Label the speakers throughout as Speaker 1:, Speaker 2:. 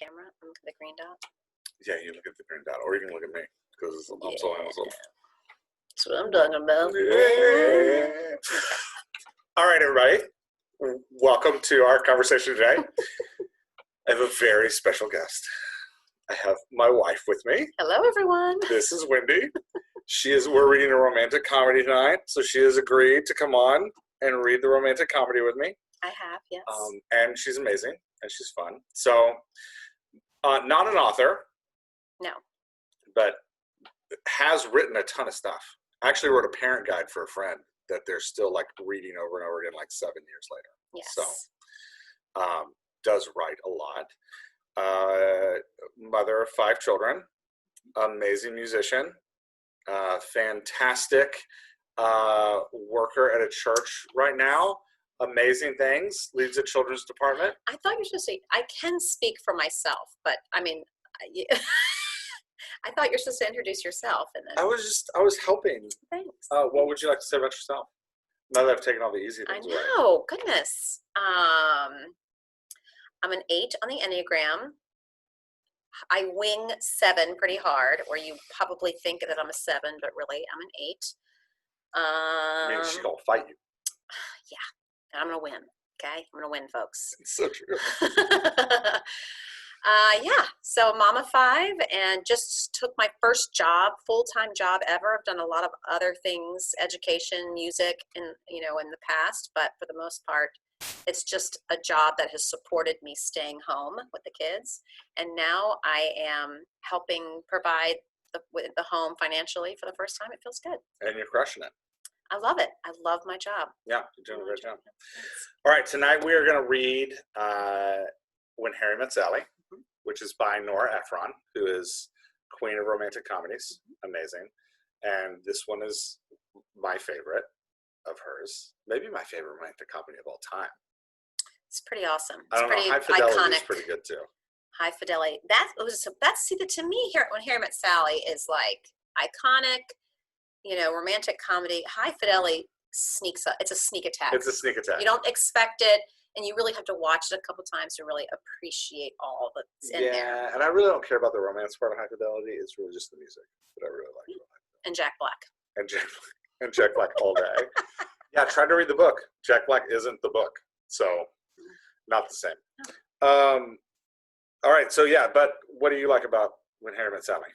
Speaker 1: Camera, look at the green dot.
Speaker 2: Yeah, you look at the green dot, or you can look at me because I'm so handsome.
Speaker 1: That's what I'm talking about.
Speaker 2: Yeah. All right, everybody. Welcome to our conversation today. I have a very special guest. I have my wife with me.
Speaker 1: Hello, everyone.
Speaker 2: This is Wendy. We're reading a romantic comedy tonight, so she has agreed to come on and read the romantic comedy with me.
Speaker 1: I have, yes.
Speaker 2: And she's amazing, and she's fun. So, not an author.
Speaker 1: No.
Speaker 2: But has written a ton of stuff. I actually wrote a parent guide for a friend that they're still like reading over and over again, like 7 years later.
Speaker 1: Yes.
Speaker 2: So, does write a lot. Mother of 5 children, amazing musician, fantastic worker at a church right now. Amazing things. Leads a children's department.
Speaker 1: I thought you were supposed to say, I can speak for myself, but I mean, I thought you were supposed to introduce yourself. And then
Speaker 2: I was helping.
Speaker 1: Thanks.
Speaker 2: What would you like to say about yourself? Now that I've taken all the easy things away.
Speaker 1: I know. Goodness. I'm an 8 on the Enneagram. I wing 7 pretty hard, or you probably think that I'm a 7, but really I'm an 8.
Speaker 2: I mean, she's going to fight you.
Speaker 1: Yeah, and I'm going to win. Okay? I'm going to win, folks.
Speaker 2: It's so true.
Speaker 1: So mom of 5 and just took my first job, full-time job ever. I've done a lot of other things, education, music, in the past, but for the most part, it's just a job that has supported me staying home with the kids. And now I am helping provide the home financially for the first time. It feels good.
Speaker 2: And you're crushing it.
Speaker 1: I love it. I love my job.
Speaker 2: Yeah, you're doing a great job. All right, tonight we are going to read When Harry Met Sally, which is by Nora Ephron, who is queen of romantic comedies. Amazing. And this one is my favorite of hers. Maybe my favorite romantic comedy of all time.
Speaker 1: It's pretty awesome. It's
Speaker 2: I don't
Speaker 1: pretty
Speaker 2: know. High Fidelity
Speaker 1: iconic.
Speaker 2: is pretty good too.
Speaker 1: High Fidelity. To me, here When Harry Met Sally is like iconic, romantic comedy. High Fidelity sneaks up. It's a sneak attack.
Speaker 2: It's a sneak attack.
Speaker 1: You don't expect it, and you really have to watch it a couple times to really appreciate all that's in there.
Speaker 2: Yeah, and I really don't care about the romance part of High Fidelity. It's really just the music that I really like.
Speaker 1: And Jack Black.
Speaker 2: And Jack Black all day. Yeah, I tried to read the book. Jack Black isn't the book, so not the same. All right, so yeah, but what do you like about When Harry Met Sally?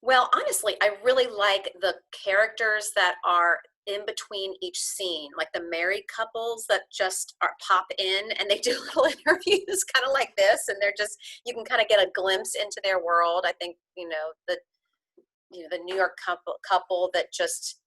Speaker 1: Well, honestly, I really like the characters that are in between each scene, like the married couples that just pop in and they do little interviews kind of like this, and they're just, you can kind of get a glimpse into their world. I think, the New York couple that just,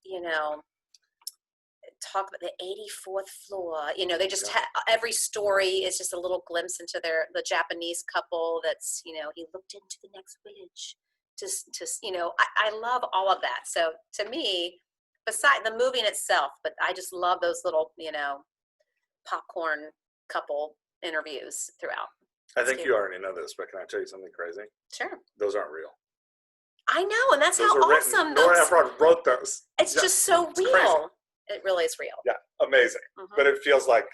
Speaker 1: talk about the 84th floor, they just every story is just a little glimpse into the Japanese couple that's, he looked into the next village. I love all of that. So to me, beside the movie in itself, but I just love those little, popcorn couple interviews throughout.
Speaker 2: I think you already know this, but can I tell you something crazy?
Speaker 1: Sure.
Speaker 2: Those aren't real.
Speaker 1: I know, and that's
Speaker 2: those
Speaker 1: how awesome.
Speaker 2: Nora Ephron wrote those.
Speaker 1: It's just so real.
Speaker 2: Crazy.
Speaker 1: It really is real.
Speaker 2: Yeah, amazing. Mm-hmm. But it feels like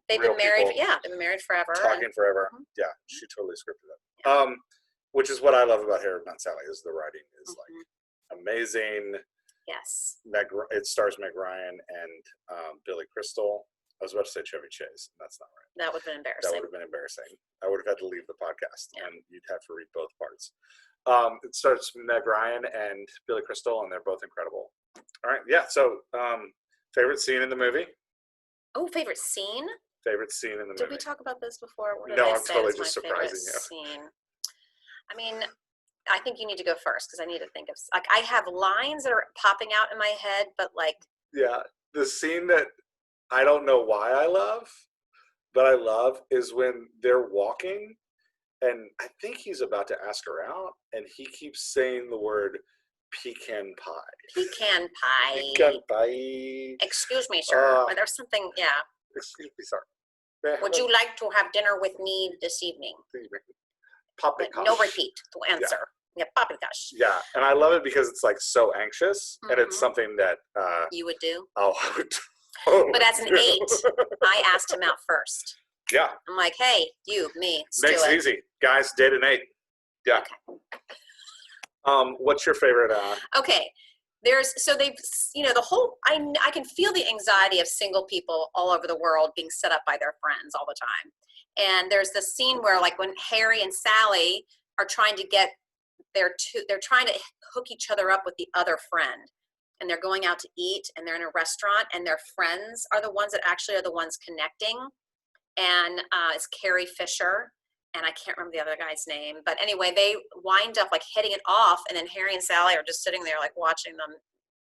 Speaker 1: they've been married. Yeah, they've been married forever.
Speaker 2: Talking forever. Mm-hmm. Yeah, she totally scripted it. Yeah. Which is what I love about Harry Met Sally is the writing is like amazing.
Speaker 1: Yes.
Speaker 2: It stars Meg Ryan and Billy Crystal. I was about to say Chevy Chase. And that's not right.
Speaker 1: That would have been embarrassing.
Speaker 2: That would have been embarrassing. I would have had to leave the podcast, and you'd have to read both parts. It stars Meg Ryan and Billy Crystal, and they're both incredible. All right, yeah. So, favorite scene in the movie?
Speaker 1: Oh, favorite scene?
Speaker 2: Favorite scene in the movie.
Speaker 1: Did we talk about this before?
Speaker 2: No, I'm totally just surprising you.
Speaker 1: Scene? I mean, I think you need to go first because I need to think of, like, I have lines that are popping out in my head, but like.
Speaker 2: Yeah, the scene that I don't know why I love, but I love is when they're walking, and I think he's about to ask her out, and he keeps saying the word pecan pie.
Speaker 1: Pecan pie.
Speaker 2: Pecan pie.
Speaker 1: Excuse me, sir. There's something, yeah.
Speaker 2: Excuse me, sir.
Speaker 1: Would you like to have dinner with me this evening?
Speaker 2: Paprikash.
Speaker 1: No repeat to answer. Yeah, paprikash.
Speaker 2: Yeah, and I love it because it's like so anxious, and it's something that
Speaker 1: you would do.
Speaker 2: Oh, I would. Totally
Speaker 1: but as an 8, I asked him out first.
Speaker 2: Yeah.
Speaker 1: I'm like, hey, you, me, let's
Speaker 2: Makes
Speaker 1: do
Speaker 2: it
Speaker 1: it.
Speaker 2: easy. Guys, date at 8. Yeah. What's your favorite?
Speaker 1: Okay. They've, the whole, I can feel the anxiety of single people all over the world being set up by their friends all the time. And there's this scene where, like, when Harry and Sally are trying to get they're trying to hook each other up with the other friend, and they're going out to eat, and they're in a restaurant, and their friends are the ones that actually are the ones connecting. And it's Carrie Fisher, and I can't remember the other guy's name, but anyway, they wind up like hitting it off, and then Harry and Sally are just sitting there like watching them,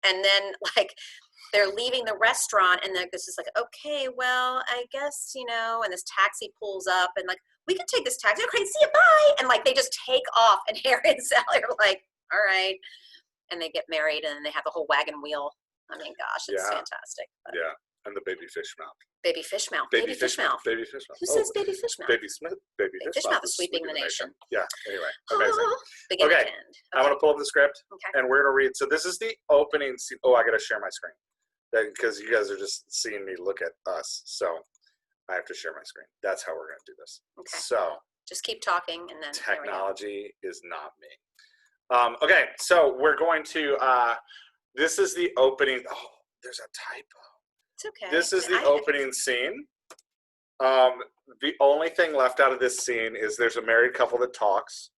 Speaker 1: and then like they're leaving the restaurant, and this is like, okay, well, I guess, and this taxi pulls up, and like, we can take this taxi. Okay, see you, bye. And like, they just take off, and Harry and Sally are like, all right. And they get married, and then they have the whole wagon wheel. I mean, gosh, it's fantastic. But.
Speaker 2: Yeah, and the baby fish mouth.
Speaker 1: Baby fish mouth.
Speaker 2: Baby fish mouth. Baby fish mouth.
Speaker 1: Who says baby fish mouth?
Speaker 2: Baby Smith. Baby fish mouth
Speaker 1: is sweeping the nation.
Speaker 2: Yeah. Anyway, amazing.
Speaker 1: Beginning
Speaker 2: okay.
Speaker 1: to end.
Speaker 2: I'm gonna pull up the script,
Speaker 1: okay.
Speaker 2: and we're gonna read. So this is the opening scene. Oh, I gotta share my screen because you guys are just seeing me look at us. So I have to share my screen. That's how we're gonna do this.
Speaker 1: Okay.
Speaker 2: So
Speaker 1: just keep talking, and then
Speaker 2: technology is not me. Okay, so we're going to. This is the opening. Oh, there's a typo.
Speaker 1: It's okay.
Speaker 2: This is the opening scene. The only thing left out of this scene is there's a married couple that talks.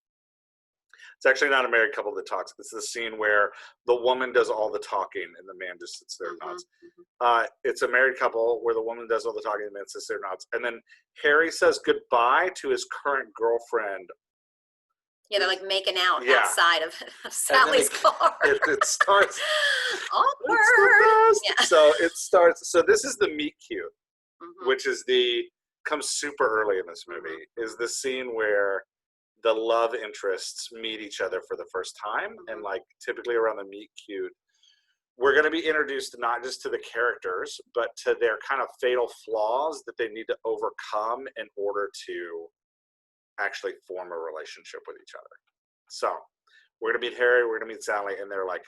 Speaker 2: It's actually not a married couple that talks. It's the scene where the woman does all the talking and the man just sits there and nods. It's a married couple where the woman does all the talking and the man sits there and nods. And then Harry says goodbye to his current girlfriend.
Speaker 1: Yeah, they're like making out outside of Sally's car.
Speaker 2: It starts
Speaker 1: awkward.
Speaker 2: Yeah. So it starts. So this is the meet cute, which is comes super early in this movie. Is the scene where the love interests meet each other for the first time, and like typically around the meet cute, we're going to be introduced not just to the characters, but to their kind of fatal flaws that they need to overcome in order to actually form a relationship with each other. So we're gonna meet Harry, we're gonna meet Sally, and they're like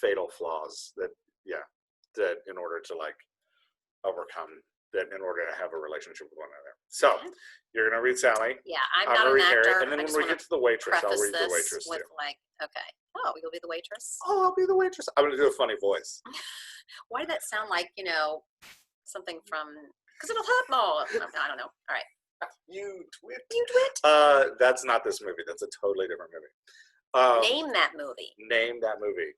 Speaker 2: fatal flaws that in order to like overcome, that in order to have a relationship with one another. So you're gonna read Sally.
Speaker 1: Yeah, I'm not an actor.
Speaker 2: And then when we get to the waitress, I'll read the waitress
Speaker 1: with
Speaker 2: too.
Speaker 1: like, okay. Oh, you'll be the waitress?
Speaker 2: Oh, I'll be the waitress. I'm gonna do a funny voice.
Speaker 1: Why did that sound like, something from, because it'll hurt more. I don't know. All right.
Speaker 2: You twit.
Speaker 1: You twit.
Speaker 2: That's not this movie. That's a totally different movie.
Speaker 1: Name that movie.
Speaker 2: Name that movie.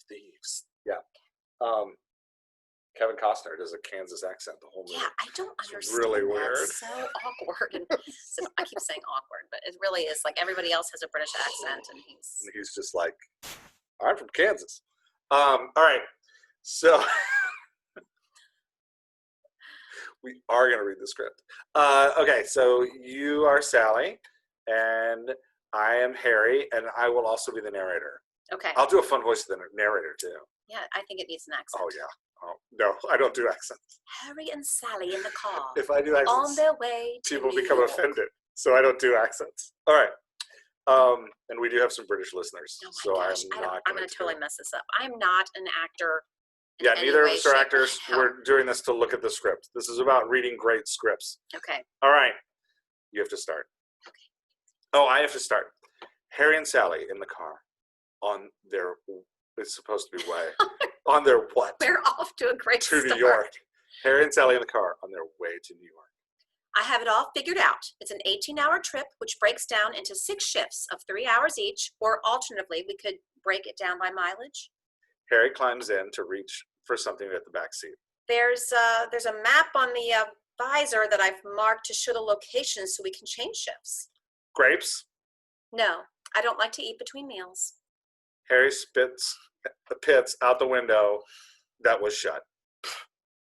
Speaker 2: Thieves. Yeah. Kevin Costner does a Kansas accent the whole movie.
Speaker 1: Yeah, I don't understand.
Speaker 2: It's really weird.
Speaker 1: It's so awkward. And I keep saying awkward, but it really is. Like, everybody else has a British accent, and
Speaker 2: he's just like, I'm from Kansas. All right. So we are going to read the script. Okay, so you are Sally, and I am Harry, and I will also be the narrator.
Speaker 1: Okay.
Speaker 2: I'll do a fun voice of the narrator, too.
Speaker 1: Yeah, I think it needs an accent.
Speaker 2: Oh, yeah. Oh, no, I don't do accents.
Speaker 1: Harry and Sally in the car.
Speaker 2: If I do accents,
Speaker 1: on their way to
Speaker 2: people
Speaker 1: New
Speaker 2: become
Speaker 1: York.
Speaker 2: offended, so I don't do accents. All right. And we do have some British listeners,
Speaker 1: oh my gosh. I'm going to totally mess this up. I'm not an actor.
Speaker 2: Yeah, neither of us are actors. We're doing this to look at the script. This is about reading great scripts.
Speaker 1: Okay.
Speaker 2: All right. You have to start.
Speaker 1: Okay.
Speaker 2: Oh, I have to start. Harry and Sally in the car on their, it's supposed to be way, on their what?
Speaker 1: We're off to a great start.
Speaker 2: To New York. Harry and Sally in the car on their way to New York.
Speaker 1: I have it all figured out. It's an 18-hour trip, which breaks down into 6 shifts of 3 hours each, or alternatively, we could break it down by mileage.
Speaker 2: Harry climbs in to reach for something at the back seat.
Speaker 1: There's a map on the visor that I've marked to show the location so we can change shifts.
Speaker 2: Grapes?
Speaker 1: No, I don't like to eat between meals.
Speaker 2: Harry spits the pits out the window that was shut.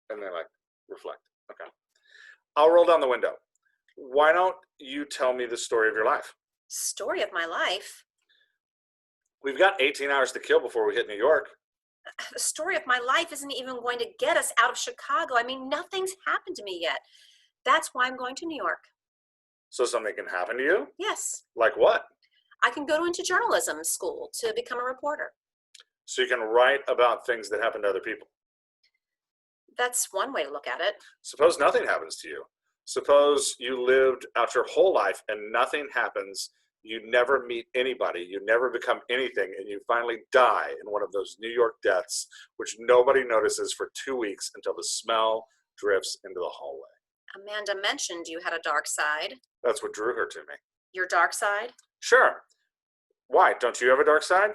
Speaker 2: And they like reflect. Okay. I'll roll down the window. Why don't you tell me the story of your life?
Speaker 1: Story of my life?
Speaker 2: We've got 18 hours to kill before we hit New York.
Speaker 1: The story of my life isn't even going to get us out of Chicago. I mean, nothing's happened to me yet. That's why I'm going to New York.
Speaker 2: So something can happen to you?
Speaker 1: Yes.
Speaker 2: Like what?
Speaker 1: I can go into journalism school to become a reporter.
Speaker 2: So you can write about things that happen to other people?
Speaker 1: That's one way to look at it.
Speaker 2: Suppose nothing happens to you. Suppose you lived out your whole life and nothing happens. You never meet anybody. You never become anything. And you finally die in one of those New York deaths, which nobody notices for 2 weeks until the smell drifts into the hallway.
Speaker 1: Amanda mentioned you had a dark side.
Speaker 2: That's what drew her to me.
Speaker 1: Your dark side?
Speaker 2: Sure. Why? Don't you have a dark side?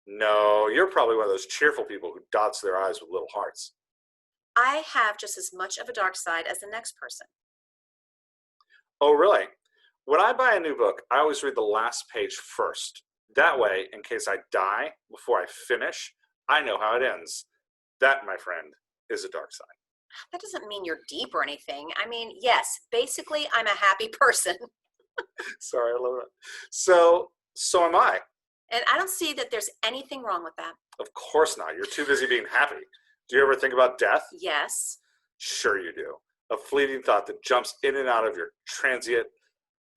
Speaker 2: No, you're probably one of those cheerful people who dots their eyes with little hearts.
Speaker 1: I have just as much of a dark side as the next person.
Speaker 2: Oh, really? When I buy a new book, I always read the last page first. That way, in case I die before I finish, I know how it ends. That, my friend, is a dark side.
Speaker 1: That doesn't mean you're deep or anything. I mean, yes, basically, I'm a happy person.
Speaker 2: Sorry, I love that. So am I.
Speaker 1: And I don't see that there's anything wrong with that.
Speaker 2: Of course not. You're too busy being happy. Do you ever think about death?
Speaker 1: Yes.
Speaker 2: Sure you do. A fleeting thought that jumps in and out of your transient.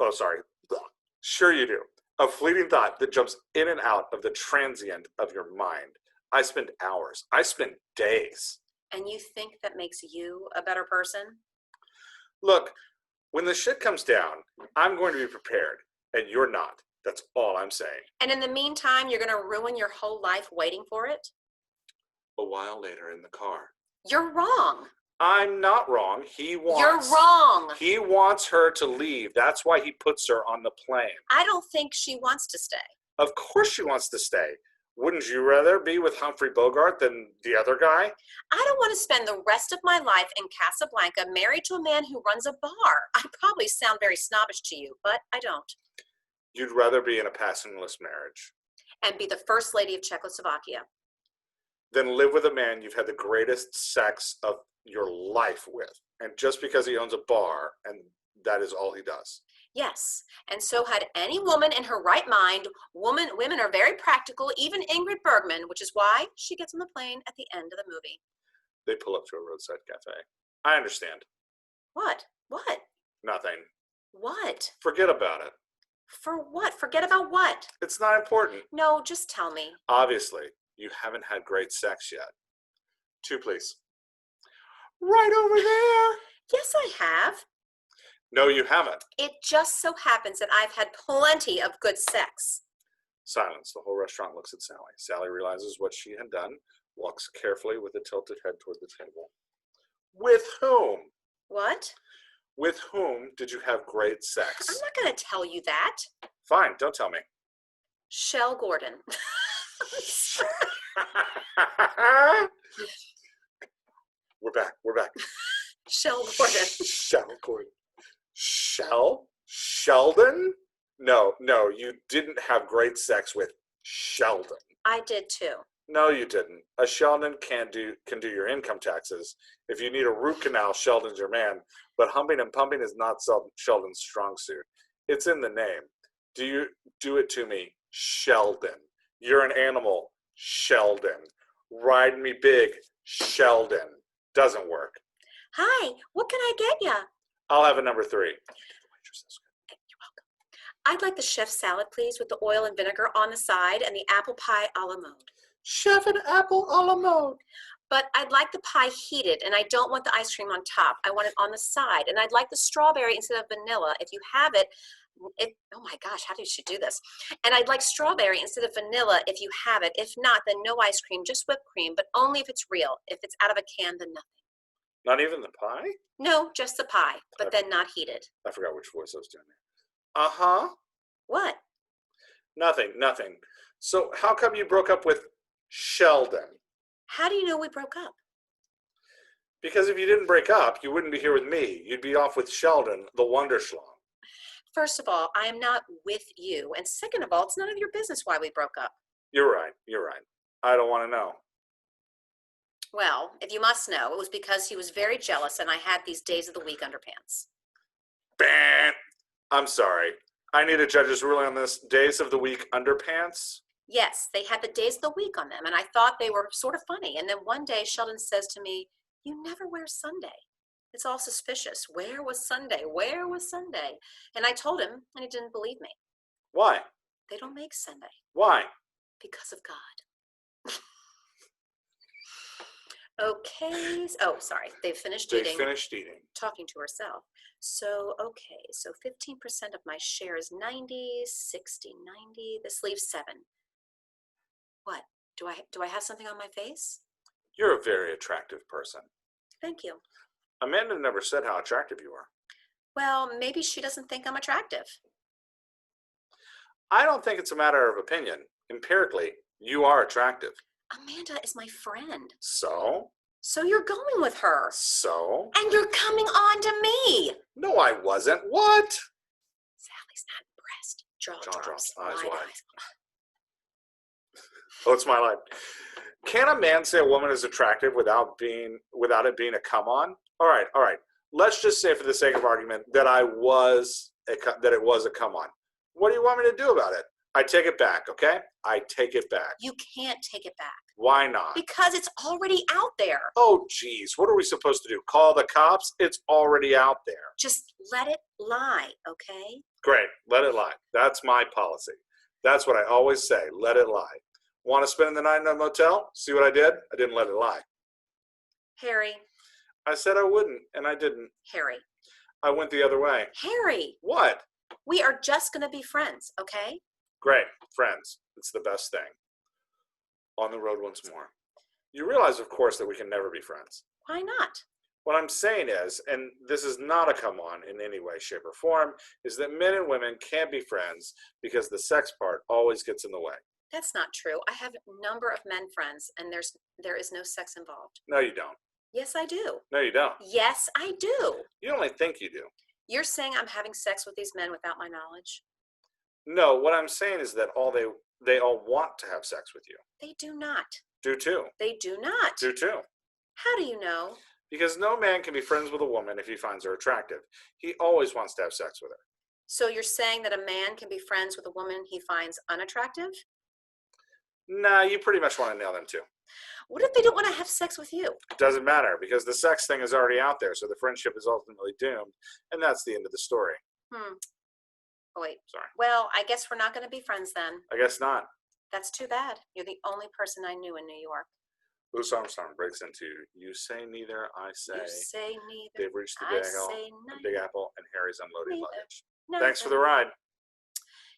Speaker 2: Oh, sorry. Sure you do. A fleeting thought that jumps in and out of the transient of your mind. I spend hours. I spend days.
Speaker 1: And you think that makes you a better person?
Speaker 2: Look, when the shit comes down, I'm going to be prepared, and you're not. That's all I'm saying.
Speaker 1: And in the meantime, you're going to ruin your whole life waiting for it?
Speaker 2: A while later in the car.
Speaker 1: You're wrong.
Speaker 2: I'm not wrong. You're
Speaker 1: wrong.
Speaker 2: He wants her to leave. That's why he puts her on the plane.
Speaker 1: I don't think she wants to stay.
Speaker 2: Of course she wants to stay. Wouldn't you rather be with Humphrey Bogart than the other guy?
Speaker 1: I don't want to spend the rest of my life in Casablanca married to a man who runs a bar. I probably sound very snobbish to you, but I don't.
Speaker 2: You'd rather be in a passionless marriage.
Speaker 1: And be the first lady of Czechoslovakia.
Speaker 2: Than live with a man you've had the greatest sex of your life with. And just because he owns a bar, and that is all he does.
Speaker 1: Yes, and so had any woman in her right mind. Women are very practical, even Ingrid Bergman, which is why she gets on the plane at the end of the movie.
Speaker 2: They pull up to a roadside cafe. I understand.
Speaker 1: What? What?
Speaker 2: Nothing.
Speaker 1: What?
Speaker 2: Forget about it.
Speaker 1: For what? Forget about what?
Speaker 2: It's not important.
Speaker 1: No, just tell me.
Speaker 2: Obviously, you haven't had great sex yet. 2, please. Right over there.
Speaker 1: Yes, I have.
Speaker 2: No, you haven't.
Speaker 1: It just so happens that I've had plenty of good sex.
Speaker 2: Silence. The whole restaurant looks at Sally. Sally realizes what she had done, walks carefully with a tilted head toward the table. With whom?
Speaker 1: What?
Speaker 2: With whom did you have great sex?
Speaker 1: I'm not going to tell you that.
Speaker 2: Fine, don't tell me.
Speaker 1: Shell Gordon.
Speaker 2: We're back.
Speaker 1: Shell Gordon.
Speaker 2: Shell Gordon. Sheldon? No, you didn't have great sex with Sheldon.
Speaker 1: I did too.
Speaker 2: No, you didn't. A Sheldon can do your income taxes. If you need a root canal, Sheldon's your man. But humping and pumping is not Sheldon's strong suit. It's in the name. Do it to me, Sheldon. You're an animal, Sheldon. Ride me big, Sheldon. Doesn't work.
Speaker 1: Hi, what can I get ya?
Speaker 2: I'll have a number 3.
Speaker 1: You're welcome. I'd like the chef salad, please, with the oil and vinegar on the side and the apple pie a la mode.
Speaker 2: Chef and apple a la mode.
Speaker 1: But I'd like the pie heated, and I don't want the ice cream on top. I want it on the side. And I'd like the strawberry instead of vanilla. If you have it, oh my gosh, how did she do this? And I'd like strawberry instead of vanilla if you have it. If not, then no ice cream, just whipped cream, but only if it's real. If it's out of a can, then nothing.
Speaker 2: Not even the pie?
Speaker 1: No, just the pie, but then not heated.
Speaker 2: I forgot which voice I was doing there. Uh-huh.
Speaker 1: What?
Speaker 2: Nothing. So how come you broke up with Sheldon?
Speaker 1: How do you know we broke up?
Speaker 2: Because if you didn't break up, you wouldn't be here with me. You'd be off with Sheldon, the Wonderschlong.
Speaker 1: First of all, I am not with you. And second of all, it's none of your business why we broke up.
Speaker 2: You're right. I don't want to know.
Speaker 1: Well, if you must know, it was because he was very jealous and I had these days of the week underpants.
Speaker 2: Bah! I'm sorry. I need a judge's ruling on this. Days of the week underpants?
Speaker 1: Yes, they had the days of the week on them, and I thought they were sort of funny. And then one day Sheldon says to me, "You never wear Sunday. It's all suspicious. Where was Sunday? Where was Sunday?" And I told him, and he didn't believe me.
Speaker 2: Why?
Speaker 1: They don't make Sunday.
Speaker 2: Why?
Speaker 1: Because of God. Okay. Oh, sorry. They finished eating.
Speaker 2: They finished eating.
Speaker 1: Talking to herself. So, okay, so 15% of my share is 90, 60, 90. This leaves 7. What? Do I have something on my face?
Speaker 2: You're a very attractive person.
Speaker 1: Thank you.
Speaker 2: Amanda never said how attractive you are.
Speaker 1: Well, maybe she doesn't think I'm attractive.
Speaker 2: I don't think it's a matter of opinion. Empirically, you are attractive.
Speaker 1: Amanda is my friend.
Speaker 2: So?
Speaker 1: So you're going with her.
Speaker 2: So?
Speaker 1: And you're coming on to me.
Speaker 2: No, I wasn't. What?
Speaker 1: Sally's not impressed. Jaw
Speaker 2: Jaw
Speaker 1: drops.
Speaker 2: eyes
Speaker 1: Wide
Speaker 2: wide.
Speaker 1: eyes.
Speaker 2: Oh, it's my life. Can a man say a woman is attractive without it being a come on? All right. Let's just say, for the sake of argument, that it was a come on. What do you want me to do about it? I take it back, okay? I take it back.
Speaker 1: You can't take it back.
Speaker 2: Why not?
Speaker 1: Because it's already out there.
Speaker 2: Oh, geez. What are we supposed to do? Call the cops? It's already out there.
Speaker 1: Just let it lie, okay?
Speaker 2: Great. Let it lie. That's my policy. That's what I always say. Let it lie. Want to spend the night in a motel? See what I did? I didn't let it lie.
Speaker 1: Harry.
Speaker 2: I said I wouldn't, and I didn't.
Speaker 1: Harry.
Speaker 2: I went the other way.
Speaker 1: Harry.
Speaker 2: What?
Speaker 1: We are just going to be friends, okay?
Speaker 2: Great. Friends. It's the best thing. On the road once more. You realize, of course, that we can never be friends.
Speaker 1: Why not?
Speaker 2: What I'm saying is, and this is not a come on in any way, shape, or form, is that men and women can't be friends because the sex part always gets in the way.
Speaker 1: That's not true. I have a number of men friends, and there is no sex involved.
Speaker 2: No, you don't.
Speaker 1: Yes, I do.
Speaker 2: No, you don't.
Speaker 1: Yes, I do.
Speaker 2: You only think you do.
Speaker 1: You're saying I'm having sex with these men without my knowledge?
Speaker 2: No, what I'm saying is that they all want to have sex with you.
Speaker 1: They do not.
Speaker 2: Do too.
Speaker 1: They do not.
Speaker 2: Do too.
Speaker 1: How do you know?
Speaker 2: Because no man can be friends with a woman if he finds her attractive. He always wants to have sex with her.
Speaker 1: So you're saying that a man can be friends with a woman he finds unattractive?
Speaker 2: Nah, you pretty much want to nail them too.
Speaker 1: What if they don't want to have sex with you?
Speaker 2: It doesn't matter because the sex thing is already out there, so the friendship is ultimately doomed, and that's the end of the story.
Speaker 1: Oh, wait.
Speaker 2: Sorry.
Speaker 1: Well, I guess we're not going to be friends then.
Speaker 2: I guess not.
Speaker 1: That's too bad. You're the only person I knew in New York.
Speaker 2: Louis Armstrong breaks into "You say neither, I say."
Speaker 1: You say neither.
Speaker 2: They've reached the
Speaker 1: I
Speaker 2: Big Apple, and Harry's unloading
Speaker 1: neither.
Speaker 2: luggage.
Speaker 1: No,
Speaker 2: Thanks for the ride.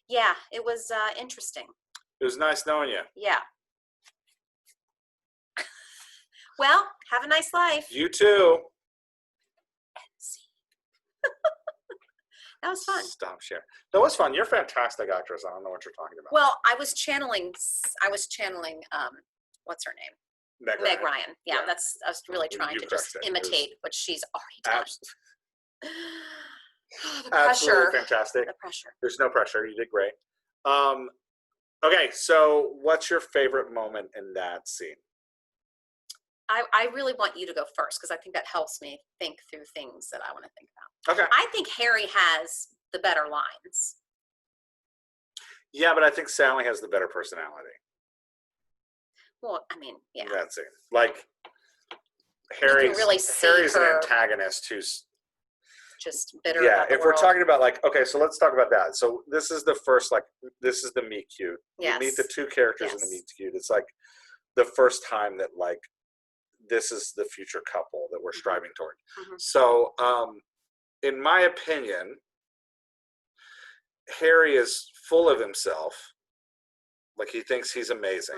Speaker 1: Yeah, it was interesting.
Speaker 2: It was nice knowing you.
Speaker 1: Yeah. Well, have a nice life.
Speaker 2: You too.
Speaker 1: That was fun.
Speaker 2: Stop share. That was fun. You're a fantastic actress. I don't know what you're talking about.
Speaker 1: Well, I was channeling what's her name? Meg Ryan. Yeah,
Speaker 2: Yeah.
Speaker 1: I was really trying
Speaker 2: You
Speaker 1: to just
Speaker 2: crushed it.
Speaker 1: imitate what she's already done. The
Speaker 2: Absolutely
Speaker 1: pressure.
Speaker 2: fantastic.
Speaker 1: The pressure.
Speaker 2: There's no pressure. You did great. Okay, so what's your favorite moment in that scene?
Speaker 1: I really want you to go first because I think that helps me think through things that I want to think about.
Speaker 2: Okay.
Speaker 1: I think Harry has the better lines.
Speaker 2: Yeah, but I think Sally has the better personality.
Speaker 1: Well, I mean, yeah.
Speaker 2: That's it. Like Harry's an antagonist who's
Speaker 1: just bitter.
Speaker 2: Yeah,
Speaker 1: about the
Speaker 2: if
Speaker 1: world.
Speaker 2: we're talking about okay, so let's talk about that. So this is the first this is the meet cute.
Speaker 1: Yes.
Speaker 2: You meet the two characters in the meet cute. It's like the first time that this is the future couple that we're striving toward.
Speaker 1: Mm-hmm.
Speaker 2: So in my opinion, Harry is full of himself. Like he thinks he's amazing,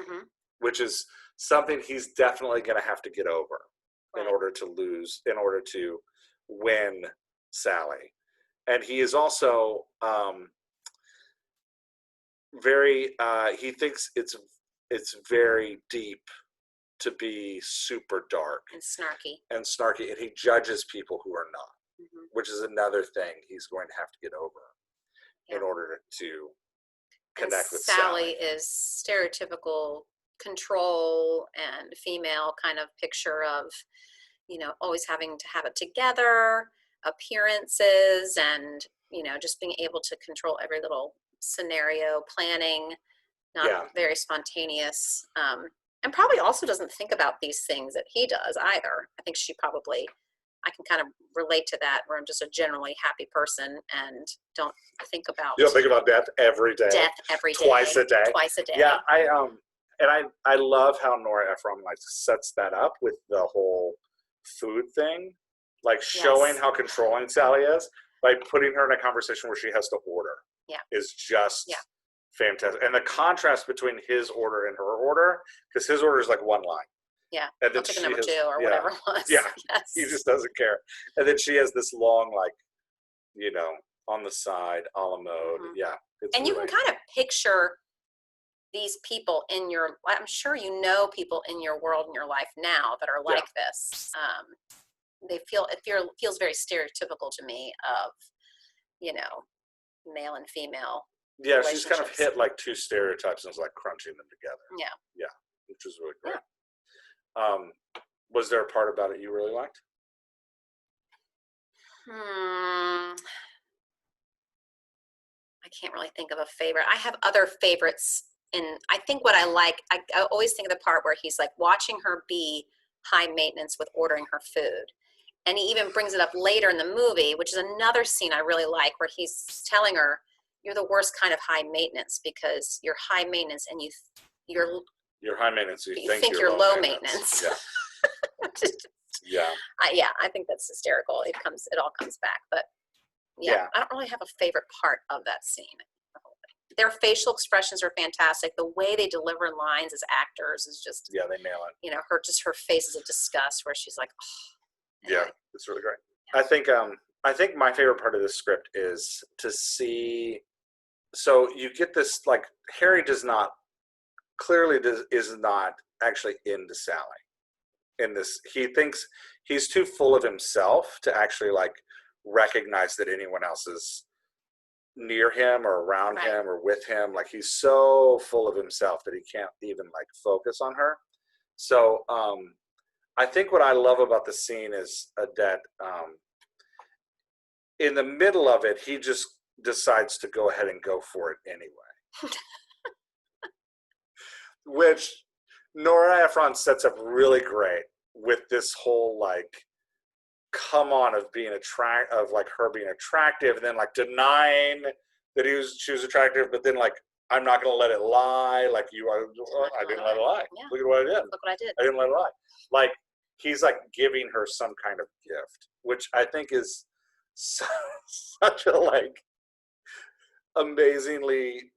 Speaker 2: which is something he's definitely going to have to get over in order to win Sally. And he is also he thinks it's very deep to be super dark
Speaker 1: and snarky,
Speaker 2: and he judges people who are not, which is another thing he's going to have to get over in order to connect with Sally.
Speaker 1: Sally is stereotypical control and female kind of picture of, always having to have it together, appearances, and, just being able to control every little scenario, planning, not very spontaneous, and probably also doesn't think about these things that he does either. I think I can kind of relate to that, where I'm just a generally happy person and don't think about.
Speaker 2: You don't think about death every day.
Speaker 1: Death every day.
Speaker 2: Twice a day.
Speaker 1: Twice a day.
Speaker 2: Yeah, I love how Nora Ephron sets that up with the whole food thing. Like showing
Speaker 1: Yes.
Speaker 2: how controlling Sally is by putting her in a conversation where she has to order.
Speaker 1: Yeah.
Speaker 2: Is just
Speaker 1: Yeah.
Speaker 2: fantastic. And the contrast between his order and her order, because his order is like one line.
Speaker 1: Yeah.
Speaker 2: And then
Speaker 1: I'll take a
Speaker 2: she
Speaker 1: number
Speaker 2: has,
Speaker 1: 2 or whatever it was.
Speaker 2: Yeah.
Speaker 1: Yes.
Speaker 2: He just doesn't care. And then she has this long, like, you know, on the side, a la mode.
Speaker 1: Mhm.
Speaker 2: Yeah. It's
Speaker 1: And you can kind of picture these people in your, I'm sure you know people in your world, in your life now that are like this. It feels very stereotypical to me of, you know, male and female.
Speaker 2: Yeah, she's kind of hit like 2 stereotypes and was like crunching them together.
Speaker 1: Yeah.
Speaker 2: Yeah, which was really great.
Speaker 1: Yeah.
Speaker 2: Was there a part about it you really liked?
Speaker 1: I can't really think of a favorite. I have other favorites. And I think what I like, I always think of the part where he's like watching her be high maintenance with ordering her food. And he even brings it up later in the movie, which is another scene I really like, where he's telling her, you're the worst kind of high maintenance because you're high maintenance and
Speaker 2: you're high maintenance. You think
Speaker 1: you're low maintenance.
Speaker 2: Yeah.
Speaker 1: Yeah, I think that's hysterical. It all comes back. But yeah, I don't really have a favorite part of that scene. Their facial expressions are fantastic. The way they deliver lines as actors is just,
Speaker 2: they nail it.
Speaker 1: You know, her face is a disgust where she's like, oh. Anyway.
Speaker 2: Yeah, it's really great. I think my favorite part of this script is to see. So you get this, like, Harry is not actually into Sally. In this, he thinks he's too full of himself to actually like recognize that anyone else is near him or around him or with him. Like, he's so full of himself that he can't even like focus on her. So I think what I love about the scene is that in the middle of it, he just decides to go ahead and go for it anyway. Which Nora Ephron sets up really great with this whole like come on of being like her being attractive, and then like denying that she was attractive, but then like, I'm not gonna let it lie. Like, I didn't let it lie.
Speaker 1: Yeah.
Speaker 2: Look at what I did.
Speaker 1: Look what I did.
Speaker 2: I didn't let it lie. Like, he's like giving her some kind of gift, which I think is such a like amazingly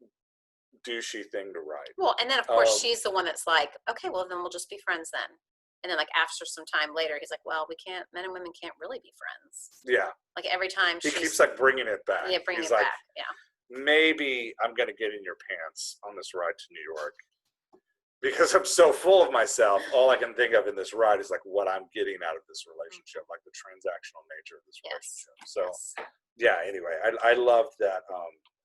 Speaker 2: douchey thing to write.
Speaker 1: Well, and then of course she's the one that's like, okay, well then we'll just be friends then. And then like after some time later, he's like, well, men and women can't really be friends.
Speaker 2: Yeah.
Speaker 1: Like every time
Speaker 2: he keeps like bringing it back.
Speaker 1: Yeah, bringing
Speaker 2: he's
Speaker 1: it
Speaker 2: like,
Speaker 1: back. Yeah.
Speaker 2: Maybe I'm gonna get in your pants on this ride to New York because I'm so full of myself. All I can think of in this ride is like what I'm getting out of this relationship, like the transactional nature of this relationship. So. Yeah, anyway, I love that.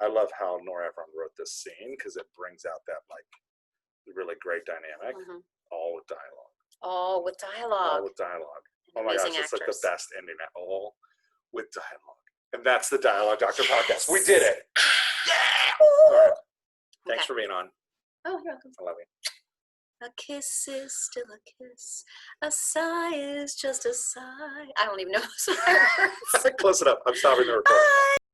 Speaker 2: I love how Nora Ephron wrote this scene because it brings out that like really great dynamic, all with dialogue.
Speaker 1: All with dialogue.
Speaker 2: All with dialogue. Oh my gosh, it's like the best ending at all with dialogue. And that's the Dialogue Doctor podcast. We did it. Yeah! All right. Thanks for being on.
Speaker 1: Oh, you're welcome.
Speaker 2: I love you.
Speaker 1: A kiss is still a kiss. A sigh is just a sigh. I don't even know those words.
Speaker 2: Close it up. I'm stopping the recording.